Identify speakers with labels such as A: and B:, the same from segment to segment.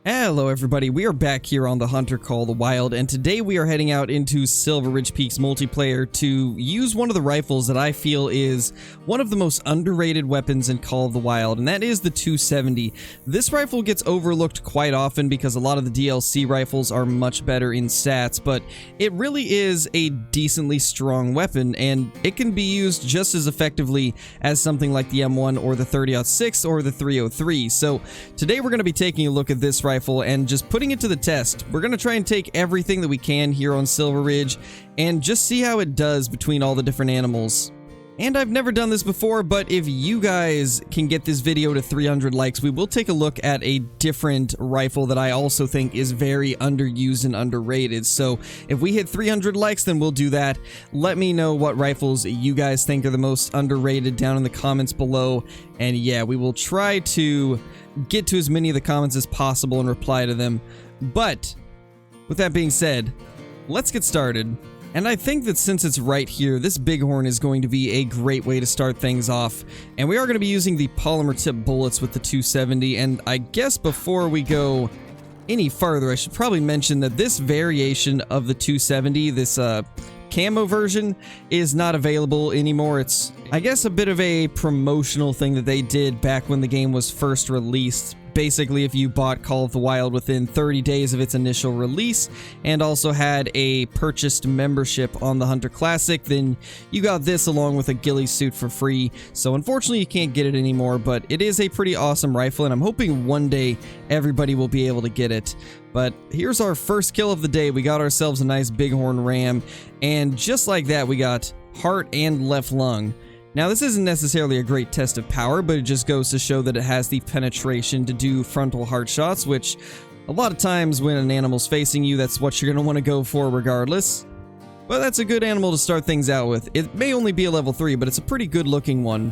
A: Hello everybody, we are back here on the Hunter Call the Wild, and today we are heading out into Silver Ridge Peaks multiplayer to use one of the rifles that I feel is one of the most underrated weapons in Call of the Wild, and that is the 270. This rifle gets overlooked quite often because a lot of the DLC rifles are much better in stats, but it really is a decently strong weapon, and it can be used just as effectively as something like the M1 or the 30-06 or the 303. So today we're going to be taking a look at this rifle and just putting it to the test. We're going to try and take everything that we can here on Silver Ridge and just see how it does between all the different animals. And I've never done this before, but if you guys can get this video to 300 likes, we will take a look at a different rifle that I also think is very underused and underrated. So if we hit 300 likes, then we'll do that. Let me know what rifles you guys think are the most underrated down in the comments below. And yeah, we will try to get to as many of the comments as possible and reply to them. But with that being said, let's get started. And I think that since it's right here, this bighorn is going to be a great way to start things off. And we are going to be using the polymer tip bullets with the 270. And I guess before we go any farther, I should probably mention that this variation of the 270, this camo version, is not available anymore. It's, I guess, a bit of a promotional thing that they did back when the game was first released. Basically, if you bought Call of the Wild within 30 days of its initial release and also had a purchased membership on the Hunter Classic, then you got this along with a ghillie suit for free. So unfortunately you can't get it anymore, but it is a pretty awesome rifle and I'm hoping one day everybody will be able to get it. But here's our first kill of the day. We got ourselves a nice bighorn ram, and just like that we got heart and left lung. Now, this isn't necessarily a great test of power, but it just goes to show that it has the penetration to do frontal heart shots, which a lot of times when an animal's facing you, that's what you're going to want to go for regardless. But that's a good animal to start things out with. It may only be a level 3, but it's a pretty good looking one.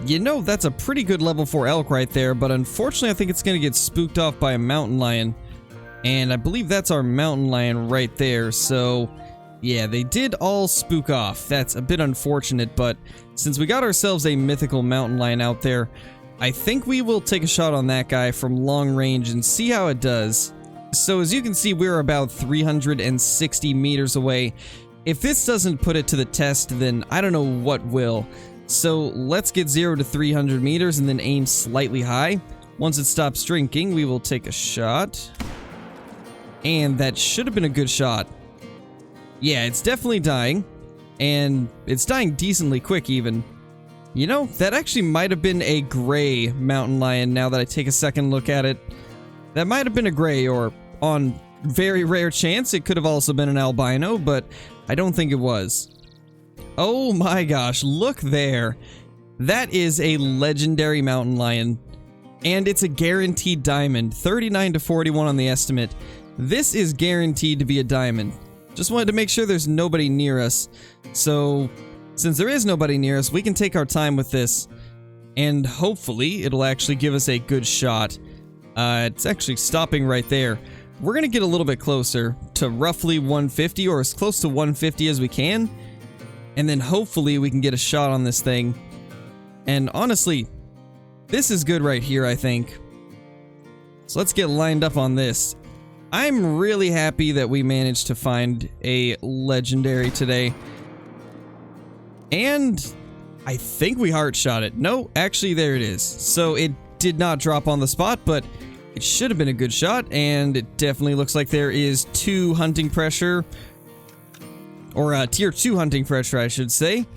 A: You know, that's a pretty good level 4 elk right there, but unfortunately I think it's going to get spooked off by a mountain lion. And I believe that's our mountain lion right there, so yeah, they did all spook off. That's a bit unfortunate, but since we got ourselves a mythical mountain lion out there, I think we will take a shot on that guy from long range and see how it does. So as you can see, we're about 360 meters away. If this doesn't put it to the test, then I don't know what will. So let's get 0 to 300 meters and then aim slightly high. Once it stops drinking, we will take a shot. And that should have been a good shot. Yeah, it's definitely dying, and it's dying decently quick even. You know, that actually might have been a gray mountain lion now that I take a second look at it. That might have been a gray, or on very rare chance, it could have also been an albino, but I don't think it was. Oh my gosh, look there. That is a legendary mountain lion, and it's a guaranteed diamond, 39 to 41 on the estimate. This is guaranteed to be a diamond. Just wanted to make sure there's nobody near us. So, since there is nobody near us, we can take our time with this. And hopefully, it'll actually give us a good shot. It's actually stopping right there. We're going to get a little bit closer to roughly 150, or as close to 150 as we can. And then hopefully we can get a shot on this thing. And honestly, this is good right here, I think. So let's get lined up on this. I'm really happy that we managed to find a legendary today. And I think we heart shot it. No, actually there it is. So it did not drop on the spot, but it should have been a good shot, and it definitely looks like there is 2 hunting pressure. Or tier 2 hunting pressure, I should say.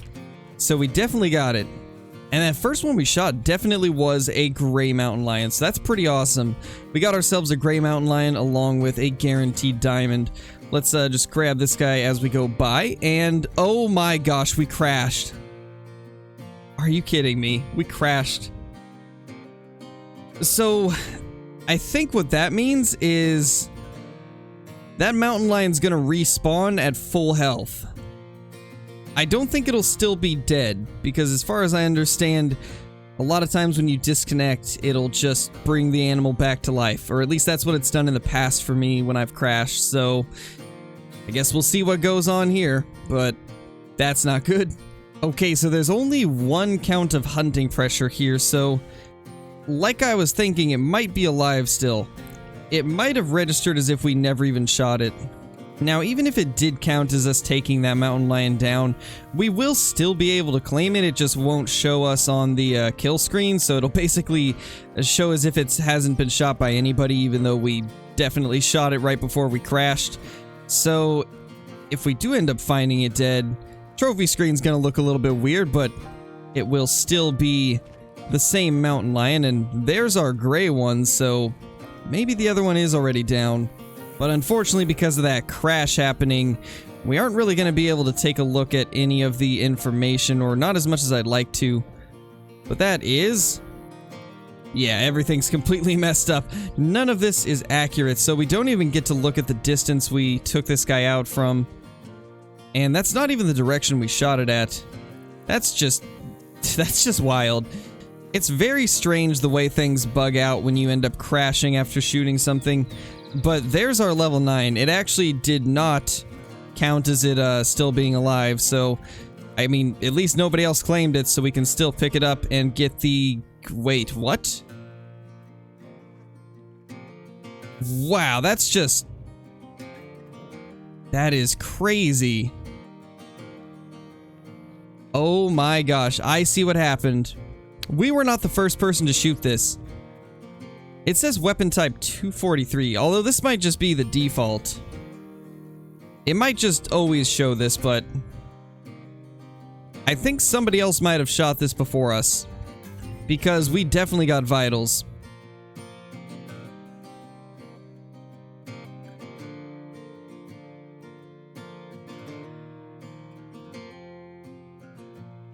A: So we definitely got it. And that first one we shot definitely was a gray mountain lion, so that's pretty awesome. We got ourselves a gray mountain lion along with a guaranteed diamond. Let's just grab this guy as we go by, and oh my gosh, we crashed. Are you kidding me? We crashed. So, I think what that means is that mountain lion's gonna respawn at full health. I don't think it'll still be dead, because as far as I understand, a lot of times when you disconnect, it'll just bring the animal back to life, or at least that's what it's done in the past for me when I've crashed, so I guess we'll see what goes on here, but that's not good. Okay, so there's only 1 count of hunting pressure here, so like I was thinking, it might be alive still. it might have registered as if we never even shot it. Now, even if it did count as us taking that mountain lion down, we will still be able to claim it. It just won't show us on the kill screen, so it'll basically show as if it hasn't been shot by anybody, even though we definitely shot it right before we crashed. So, if we do end up finding it dead, trophy screen's gonna look a little bit weird, but it will still be the same mountain lion, and there's our gray one, so maybe the other one is already down. But unfortunately, because of that crash happening, we aren't really going to be able to take a look at any of the information, or not as much as I'd like to. But that is... yeah, everything's completely messed up. None of this is accurate, so we don't even get to look at the distance we took this guy out from. And that's not even the direction we shot it at. That's just wild. It's very strange the way things bug out when you end up crashing after shooting something. But there's our level 9. It actually did not count as it still being alive, so I mean, at least nobody else claimed it, so we can still pick it up and get the... wait, what? Wow, that's just... that is crazy. Oh my gosh, I see what happened. We were not the first person to shoot this. It says weapon type 243, although this might just be the default. It might just always show this, but I think somebody else might have shot this before us, because we definitely got vitals.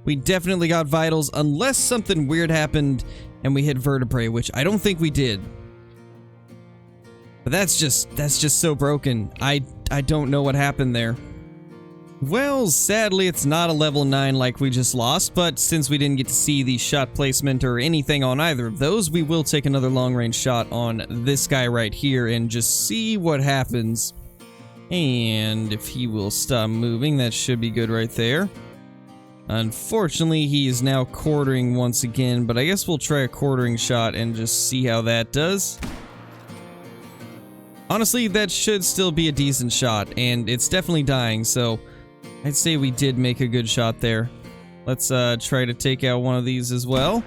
A: We definitely got vitals, unless something weird happened and we hit vertebrae, which I don't think we did. But that's just so broken. I don't know what happened there. Well, sadly, it's not a level 9 like we just lost, but since we didn't get to see the shot placement or anything on either of those, we will take another long-range shot on this guy right here and just see what happens. And if he will stop moving, that should be good right there. Unfortunately, he is now quartering once again, but I guess we'll try a quartering shot and just see how that does. Honestly, that should still be a decent shot, and it's definitely dying, so I'd say we did make a good shot there. Let's try to take out one of these as well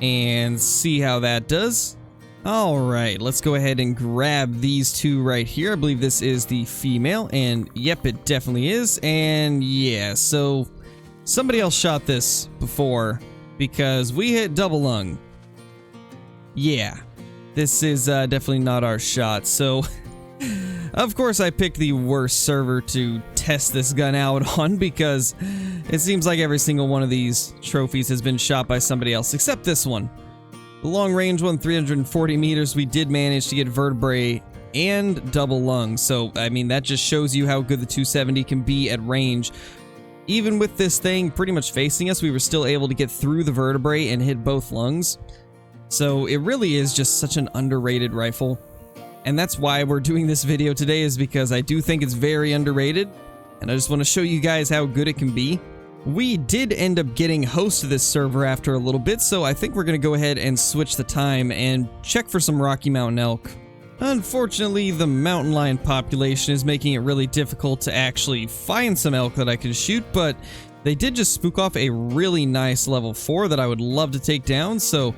A: and see how that does. Alright, let's go ahead and grab these two right here. I believe this is the female, and yep, it definitely is. And yeah, so somebody else shot this before because we hit double lung. Yeah, this is definitely not our shot. So of course I picked the worst server to test this gun out on, because it seems like every single one of these trophies has been shot by somebody else except this one. The long range one, 340 meters, we did manage to get vertebrae and double lung. So I mean, that just shows you how good the 270 can be at range. Even with this thing pretty much facing us, we were still able to get through the vertebrae and hit both lungs. So it really is just such an underrated rifle. And that's why we're doing this video today, is because I do think it's very underrated. And I just want to show you guys how good it can be. We did end up getting host to this server after a little bit, so I think we're going to go ahead and switch the time and check for some Rocky Mountain elk. Unfortunately, the mountain lion population is making it really difficult to actually find some elk that I can shoot, but they did just spook off a really nice level 4 that I would love to take down, so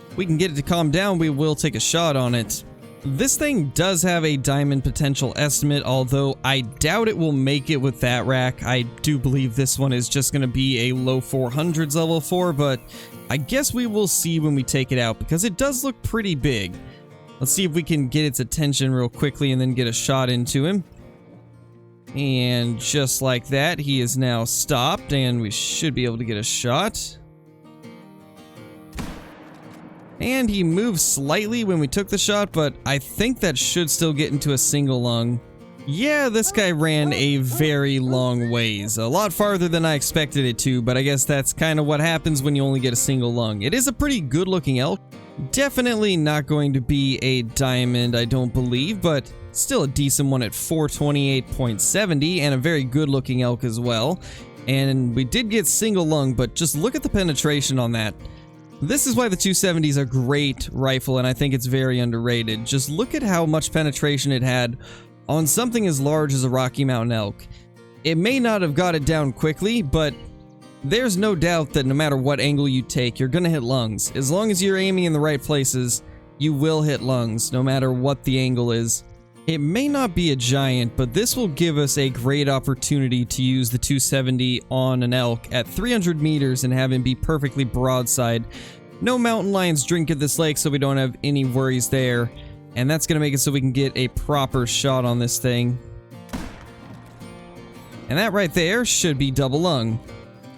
A: if we can get it to calm down, we will take a shot on it. This thing does have a diamond potential estimate, although I doubt it will make it with that rack. I do believe this one is just going to be a low 400s level 4, but I guess we will see when we take it out, because it does look pretty big. Let's see if we can get its attention real quickly and then get a shot into him. And just like that, he is now stopped, and we should be able to get a shot. And he moved slightly when we took the shot, but I think that should still get into a single lung. Yeah, this guy ran a very long ways. A lot farther than I expected it to, but I guess that's kind of what happens when you only get a single lung. It is a pretty good looking elk. Definitely not going to be a diamond, I don't believe, but still a decent one at 428.70, and a very good looking elk as well. And we did get single lung, but just look at the penetration on that. This is why the 270 is a great rifle, and I think it's very underrated. Just look at how much penetration it had on something as large as a Rocky Mountain Elk. It may not have got it down quickly, but there's no doubt that no matter what angle you take, you're gonna hit lungs. As long as you're aiming in the right places, you will hit lungs, no matter what the angle is. It may not be a giant, but this will give us a great opportunity to use the 270 on an elk at 300 meters and have him be perfectly broadside. No mountain lions drink at this lake, so we don't have any worries there. And that's going to make it so we can get a proper shot on this thing. And that right there should be double lung.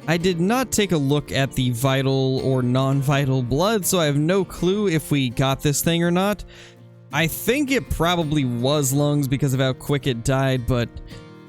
A: I did not take a look at the vital or non-vital blood, so I have no clue if we got this thing or not. I think it probably was lungs because of how quick it died, but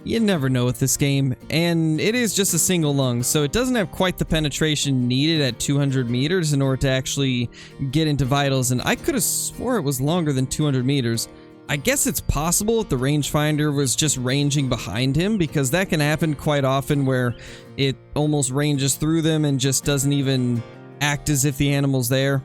A: you never know with this game. And it is just a single lung, so it doesn't have quite the penetration needed at 200 meters in order to actually get into vitals, and I could have swore it was longer than 200 meters. I guess it's possible if the rangefinder was just ranging behind him, because that can happen quite often where it almost ranges through them and just doesn't even act as if the animal's there.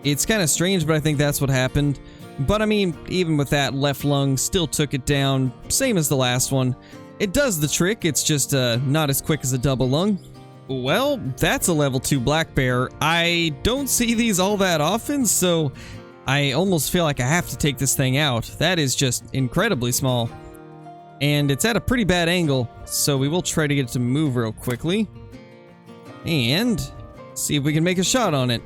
A: It's kind of strange, but I think that's what happened. But I mean, even with that, left lung still took it down, same as the last one. It does the trick, it's just not as quick as a double lung. Well, that's a level 2 black bear. I don't see these all that often, so I almost feel like I have to take this thing out. That is just incredibly small. And it's at a pretty bad angle, so we will try to get it to move real quickly. And see if we can make a shot on it.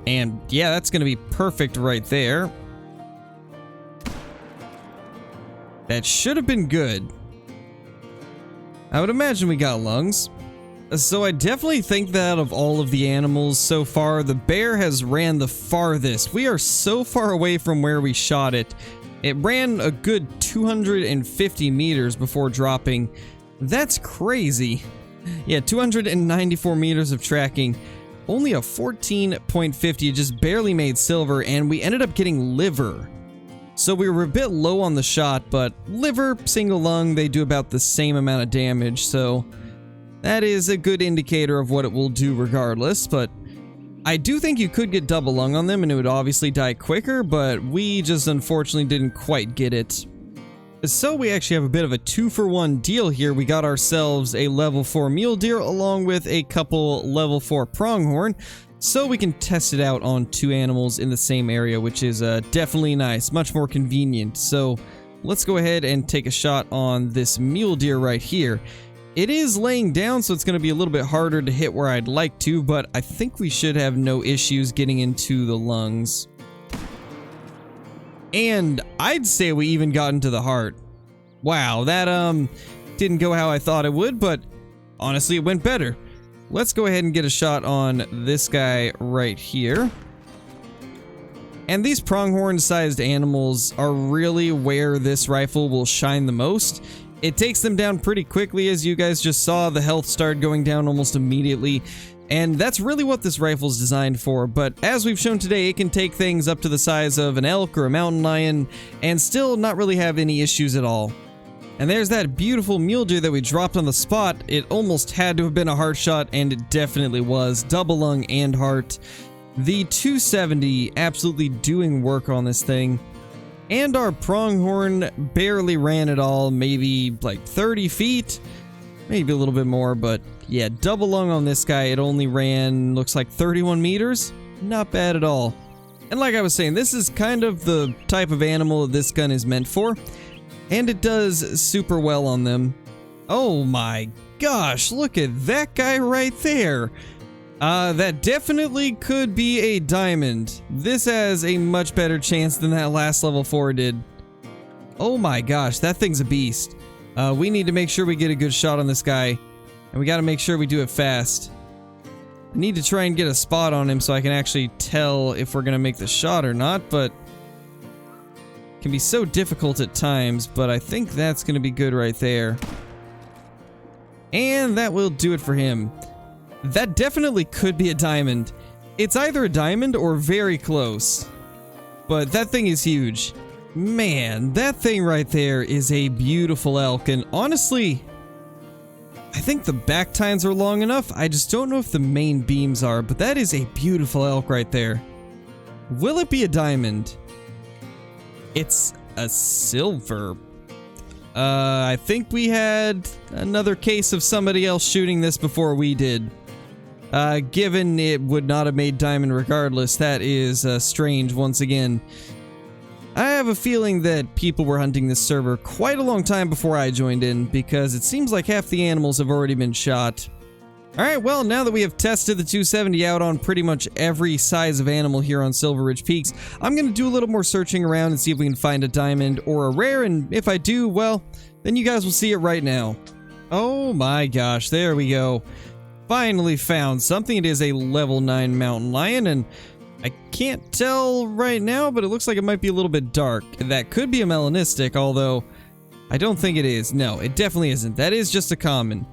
A: And yeah, that's going to be perfect right there. That should have been good. I would imagine we got lungs. So I definitely think that out of all of the animals so far, the bear has ran the farthest. We are so far away from where we shot it. It ran a good 250 meters before dropping. That's crazy. Yeah, 294 meters of tracking. Only a 14.50, just barely made silver, and we ended up getting liver. So we were a bit low on the shot, but liver, single lung, they do about the same amount of damage, so that is a good indicator of what it will do regardless. But I do think you could get double lung on them and it would obviously die quicker, but we just unfortunately didn't quite get it. So we actually have a bit of a 2-for-1 deal here. We got ourselves a level 4 mule deer along with a couple level 4 pronghorn, so we can test it out on 2 animals in the same area, which is definitely nice, much more convenient. So let's go ahead and take a shot on this mule deer right here. It is laying down, so it's going to be a little bit harder to hit where I'd like to, but I think we should have no issues getting into the lungs. And I'd say we even got into the heart. Wow, that didn't go how I thought it would, but honestly it went better. Let's go ahead and get a shot on this guy right here. And these pronghorn sized animals are really where this rifle will shine the most. It takes them down pretty quickly, as you guys just saw. The health started going down almost immediately. And that's really what this rifle is designed for, but as we've shown today, it can take things up to the size of an elk or a mountain lion and still not really have any issues at all. And there's that beautiful mule deer that we dropped on the spot. It almost had to have been a heart shot, and it definitely was. Double lung and heart. The 270 absolutely doing work on this thing. And our pronghorn barely ran at all, maybe like 30 feet. Maybe a little bit more, but yeah, double lung on this guy. It only ran, looks like 31 meters. Not bad at all. And like I was saying, this is kind of the type of animal that this gun is meant for. And it does super well on them. Oh my gosh, look at that guy right there. That definitely could be a diamond. This has a much better chance than that last level 4 did. Oh my gosh, that thing's a beast. We need to make sure we get a good shot on this guy, and we got to make sure we do it fast. I need to try and get a spot on him so I can actually tell if we're going to make the shot or not, but it can be so difficult at times, but I think that's going to be good right there. And that will do it for him. That definitely could be a diamond. It's either a diamond or very close, but that thing is huge. Man, that thing right there is a beautiful elk, and honestly, I think the back tines are long enough. I just don't know if the main beams are, but that is a beautiful elk right there. Will it be a diamond? It's a silver. I think we had another case of somebody else shooting this before we did. Given it would not have made diamond regardless, that is strange once again. I have a feeling that people were hunting this server quite a long time before I joined in, because it seems like half the animals have already been shot. Alright, well, now that we have tested the 270 out on pretty much every size of animal here on Silver Ridge Peaks, I'm going to do a little more searching around and see if we can find a diamond or a rare, and if I do, well, then you guys will see it right now. Oh my gosh, there we go. Finally found something. It is a level 9 mountain lion, and I can't tell right now, but it looks like it might be a little bit dark. That could be a melanistic, although I don't think it is. No, it definitely isn't. That is just a common.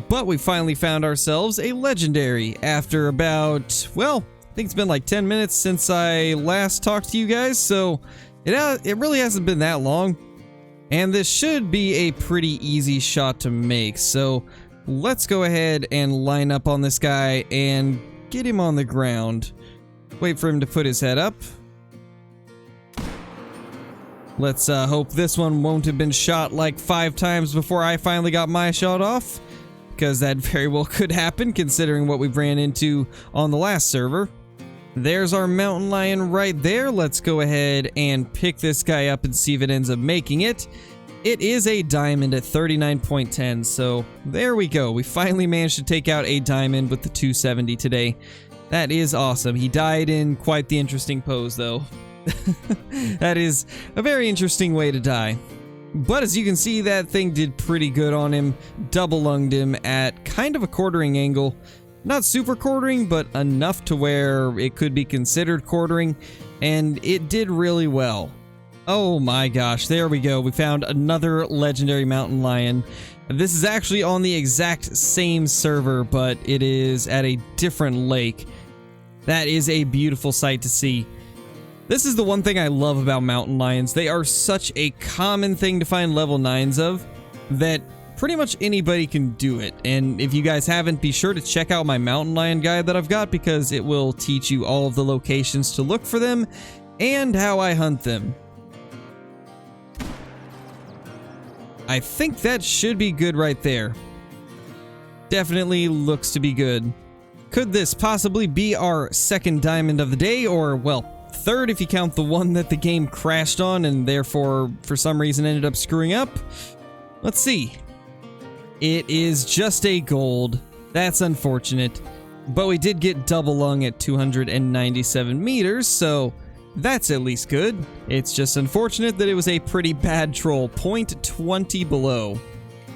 A: But we finally found ourselves a legendary after about, well, I think it's been like 10 minutes since I last talked to you guys, so it really hasn't been that long. And this should be a pretty easy shot to make, so let's go ahead and line up on this guy and get him on the ground. Wait for him to put his head up. Let's hope this one won't have been shot like 5 times before I finally got my shot off, because that very well could happen considering what we ran into on the last server. There's our mountain lion right there. Let's go ahead and pick this guy up and see if it ends up making it. It is a diamond at 39.10, so there we go. We finally managed to take out a diamond with the 270 today. That is awesome. He died in quite the interesting pose, though. That is a very interesting way to die. But as you can see, that thing did pretty good on him. Double lunged him at kind of a quartering angle. Not super quartering, but enough to where it could be considered quartering. And it did really well. Oh my gosh, there we go. We found another legendary mountain lion. This is actually on the exact same server, but it is at a different lake. That is a beautiful sight to see. This is the one thing I love about mountain lions. They are such a common thing to find level 9s of that pretty much anybody can do it. And if you guys haven't, be sure to check out my mountain lion guide that I've got, because it will teach you all of the locations to look for them and how I hunt them. I think that should be good right there. Definitely looks to be good. Could this possibly be our second diamond of the day, or, well, third if you count the one that the game crashed on and therefore for some reason ended up screwing up? Let's see. It is just a gold. That's unfortunate. But we did get double lung at 297 meters, so that's at least good. It's just unfortunate that it was a pretty bad troll, 0.20 below.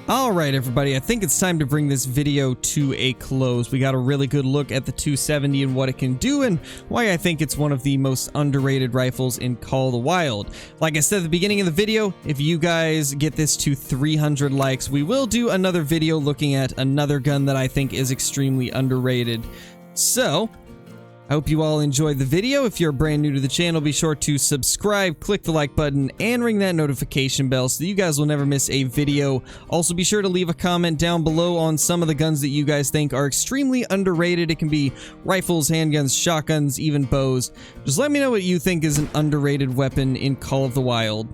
A: Alright everybody, I think it's time to bring this video to a close. We got a really good look at the 270 and what it can do, and why I think it's one of the most underrated rifles in Call of the Wild. Like I said at the beginning of the video, if you guys get this to 300 likes, we will do another video looking at another gun that I think is extremely underrated. So, I hope you all enjoyed the video. If you're brand new to the channel, be sure to subscribe, click the like button, and ring that notification bell so that you guys will never miss a video. Also, be sure to leave a comment down below on some of the guns that you guys think are extremely underrated. It can be rifles, handguns, shotguns, even bows. Just let me know what you think is an underrated weapon in Call of the Wild.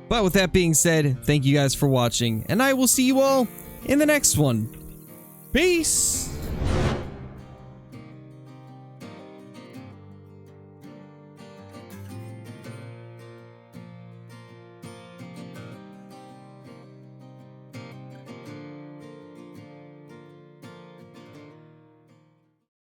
A: But with that being said, thank you guys for watching, and I will see you all in the next one. Peace!